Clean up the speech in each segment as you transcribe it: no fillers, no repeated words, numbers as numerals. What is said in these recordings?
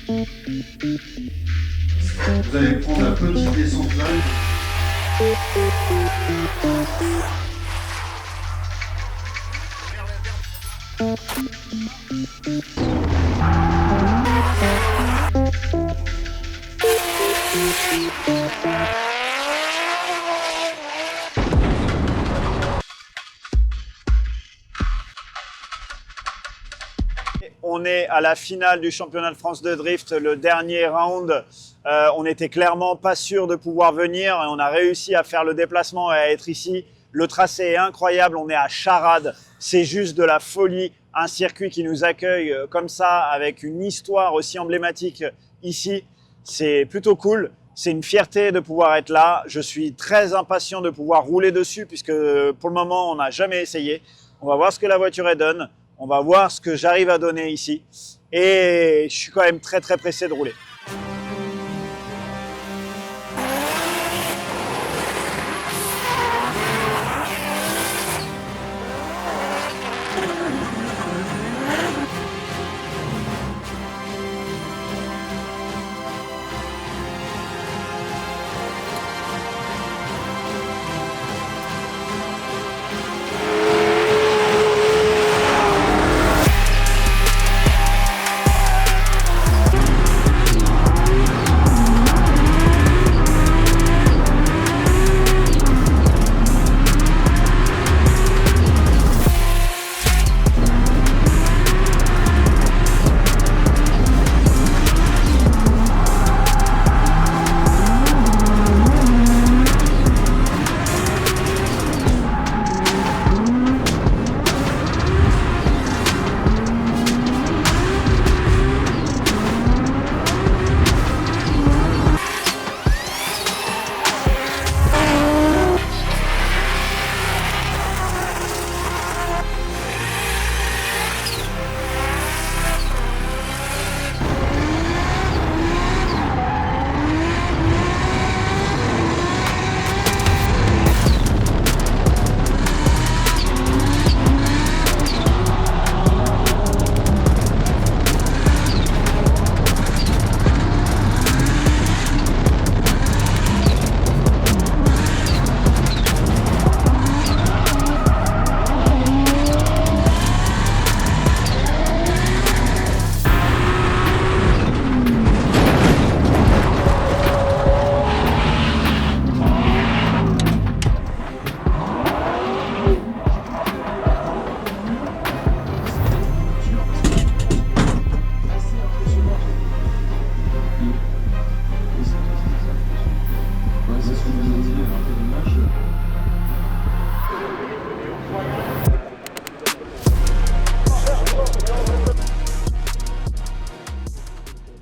Vous allez prendre la petite descente là. On est à la finale du championnat de France de drift, le dernier round. On n'était clairement pas sûr de pouvoir venir et on a réussi à faire le déplacement et à être ici. Le tracé est incroyable, on est à Charade, c'est juste de la folie. Un circuit qui nous accueille comme ça, avec une histoire aussi emblématique ici, c'est plutôt cool. C'est une fierté de pouvoir être là. Je suis très impatient de pouvoir rouler dessus puisque pour le moment, on n'a jamais essayé. On va voir ce que la voiture donne. On va voir ce que j'arrive à donner ici. Et je suis quand même très très pressé de rouler.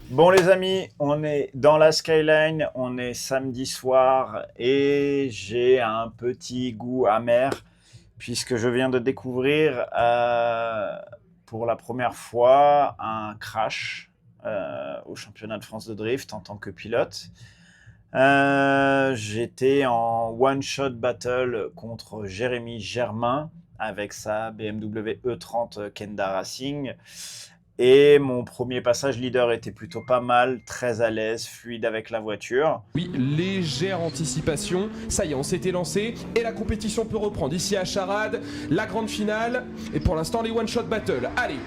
Bon les amis, on est dans la Skyline, on est samedi soir et j'ai un petit goût amer puisque je viens de découvrir pour la première fois un crash au championnat de France de drift en tant que pilote. J'étais en one-shot battle contre Jérémy Germain avec sa BMW E30 Kenda Racing. Et mon premier passage leader était plutôt pas mal, très à l'aise, fluide avec la voiture. Oui, légère anticipation. Ça y est, on s'était lancé et la compétition peut reprendre. Ici à Charade, la grande finale. Et pour l'instant, les one-shot battle. Allez,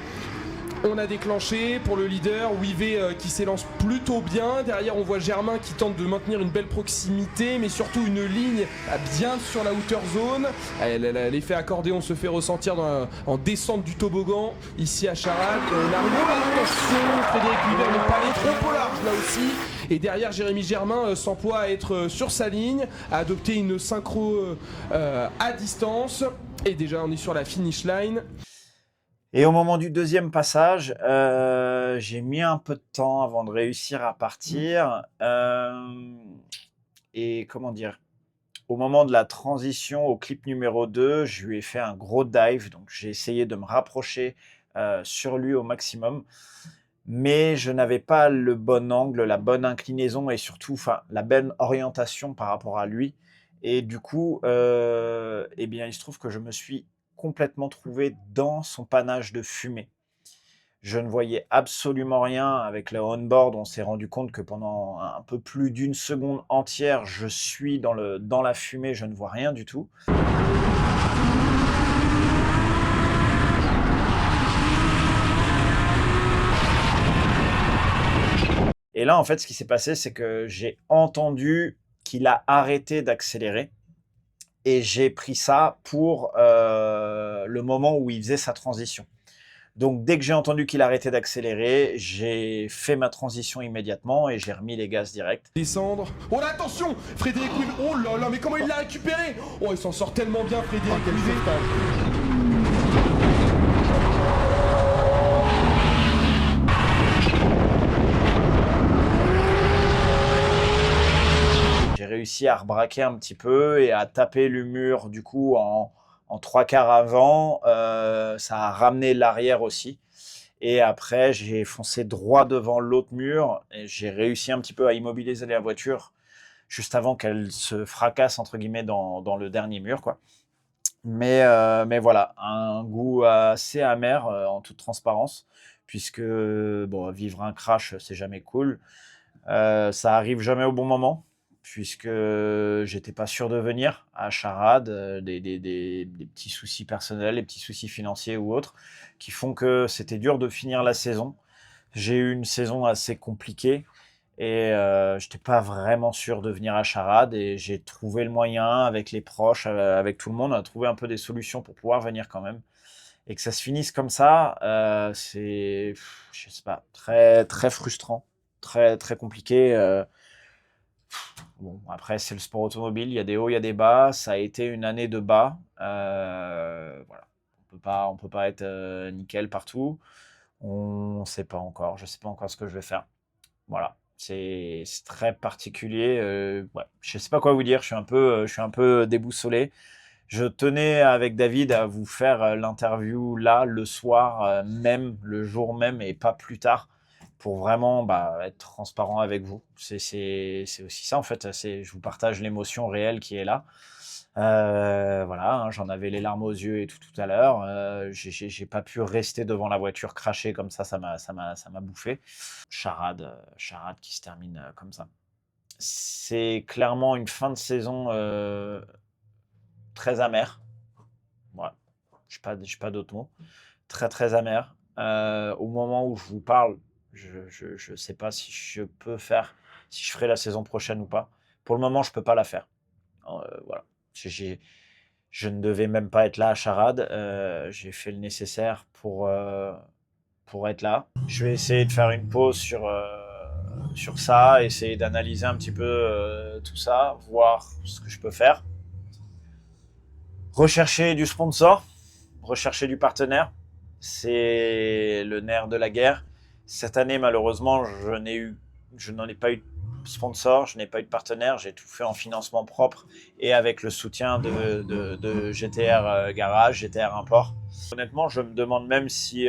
on a déclenché pour le leader, Wivé qui s'élance plutôt bien. Derrière, on voit Germain qui tente de maintenir une belle proximité, mais surtout une ligne bien sur la outer zone. L'effet accordéon se fait ressentir en descente du toboggan ici à Charade. On arrive, attention, Frédéric Wivé n'est pas allé trop au large là aussi. Et derrière, Jérémy Germain s'emploie à être sur sa ligne, à adopter une synchro à distance. Et déjà, on est sur la finish line. Et au moment du deuxième passage, j'ai mis un peu de temps avant de réussir à partir. Et comment dire, au moment de la transition au clip numéro 2, je lui ai fait un gros dive. Donc j'ai essayé de me rapprocher sur lui au maximum. Mais je n'avais pas le bon angle, la bonne inclinaison et surtout la bonne orientation par rapport à lui. Et du coup, eh bien, il se trouve que je me suis complètement trouvé dans son panache de fumée. Je ne voyais absolument rien avec le on-board. On s'est rendu compte que pendant un peu plus d'une seconde entière, je suis dans la fumée, je ne vois rien du tout. Et là, en fait, ce qui s'est passé, c'est que j'ai entendu qu'il a arrêté d'accélérer. Et j'ai pris ça pour le moment où il faisait sa transition. Donc, dès que j'ai entendu qu'il arrêtait d'accélérer, j'ai fait ma transition immédiatement et j'ai remis les gaz direct. Descendre. Oh là, attention, Frédéric Wild. Oh là là, mais comment il l'a récupéré? Oh, il s'en sort tellement bien, Frédéric Wild. J'ai réussi à rebraquer un petit peu et à taper le mur du coup en 3/4 avant. Ça a ramené l'arrière aussi. Et après, j'ai foncé droit devant l'autre mur et j'ai réussi un petit peu à immobiliser la voiture juste avant qu'elle se fracasse entre guillemets dans le dernier mur, quoi. Mais voilà, un goût assez amer en toute transparence, puisque bon, vivre un crash, c'est jamais cool. Ça arrive jamais au bon moment, puisque j'étais pas sûr de venir à Charade, des petits soucis personnels, des petits soucis financiers ou autres, qui font que c'était dur de finir la saison. J'ai eu une saison assez compliquée et j'étais pas vraiment sûr de venir à Charade et j'ai trouvé le moyen avec les proches, avec tout le monde, à trouver un peu des solutions pour pouvoir venir quand même. Et que ça se finisse comme ça, c'est, je sais pas, très, très frustrant, très, très compliqué. Bon, après, c'est le sport automobile, il y a des hauts, il y a des bas. Ça a été une année de bas. Voilà. On peut pas être nickel partout. On ne sait pas encore. Je sais pas encore ce que je vais faire. Voilà. C'est très particulier. Ouais. Je sais pas quoi vous dire. Je suis un peu déboussolé. Je tenais avec David à vous faire l'interview là, le soir même, le jour même et pas plus tard, pour vraiment être transparent avec vous. C'est aussi ça en fait, je vous partage l'émotion réelle qui est là. Voilà, hein, j'en avais les larmes aux yeux et tout à l'heure. J'ai pas pu rester devant la voiture crachée comme ça m'a bouffé. Charade qui se termine comme ça. C'est clairement une fin de saison très amère. Voilà, je n'ai pas d'autres mots. Très, très amère. Au moment où je vous parle, je sais pas si je peux faire, si je ferai la saison prochaine ou pas. Pour le moment, je peux pas la faire. Voilà. Je ne devais même pas être là à Charade. J'ai fait le nécessaire pour être là. Je vais essayer de faire une pause sur ça, essayer d'analyser un petit peu tout ça, voir ce que je peux faire. Rechercher du sponsor, rechercher du partenaire, c'est le nerf de la guerre. Cette année, malheureusement, je n'en ai pas eu de sponsor, je n'ai pas eu de partenaire, j'ai tout fait en financement propre et avec le soutien de GTR Garage, GTR Import. Honnêtement, je me demande même si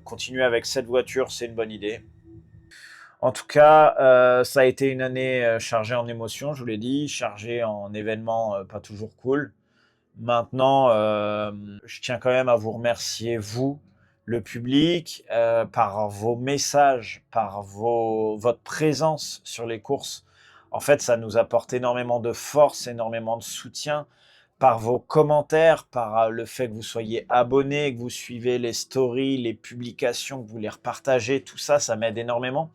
continuer avec cette voiture, c'est une bonne idée. En tout cas, ça a été une année chargée en émotions, je vous l'ai dit, chargée en événements pas toujours cool. Maintenant, je tiens quand même à vous remercier, vous, le public, par vos messages, par votre présence sur les courses. En fait, ça nous apporte énormément de force, énormément de soutien, par vos commentaires, par le fait que vous soyez abonnés, que vous suivez les stories, les publications, que vous les repartagez, tout ça, ça m'aide énormément.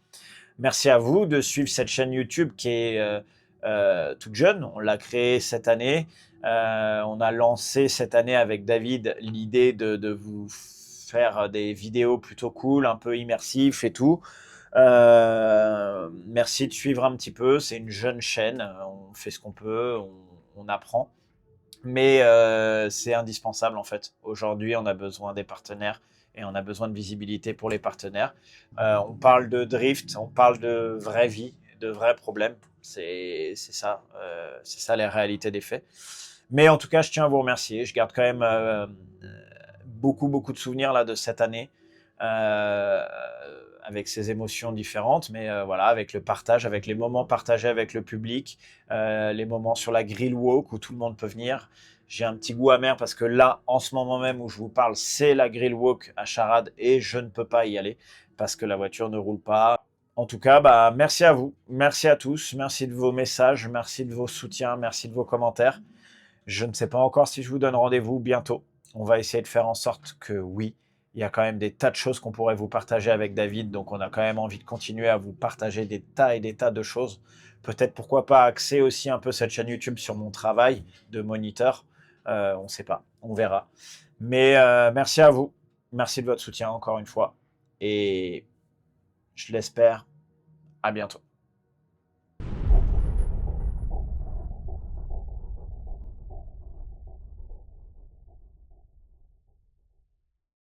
Merci à vous de suivre cette chaîne YouTube qui est toute jeune. On l'a créée cette année. On a lancé cette année avec David l'idée de vous faire des vidéos plutôt cool, un peu immersifs et tout. Merci de suivre un petit peu. C'est une jeune chaîne. On fait ce qu'on peut, on apprend. Mais c'est indispensable en fait. Aujourd'hui, on a besoin des partenaires et on a besoin de visibilité pour les partenaires. On parle de drift, on parle de vraie vie, de vrais problèmes. C'est ça la réalité des faits. Mais en tout cas, je tiens à vous remercier. Je garde quand même beaucoup de souvenirs là de cette année, avec ces émotions différentes, mais voilà, avec le partage, avec les moments partagés avec le public, les moments sur la grill walk où tout le monde peut venir. J'ai un petit goût amer parce que là, en ce moment même où je vous parle, c'est la Grill Walk à Charade et je ne peux pas y aller parce que la voiture ne roule pas. En tout cas, bah, merci à vous, merci à tous, merci de vos messages, merci de vos soutiens, merci de vos commentaires. Je ne sais pas encore si je vous donne rendez-vous bientôt. On va essayer de faire en sorte que oui, il y a quand même des tas de choses qu'on pourrait vous partager avec David, donc on a quand même envie de continuer à vous partager des tas et des tas de choses. Peut-être pourquoi pas axer aussi un peu cette chaîne YouTube sur mon travail de moniteur. On ne sait pas, on verra. Mais merci à vous, merci de votre soutien encore une fois, et je l'espère, à bientôt.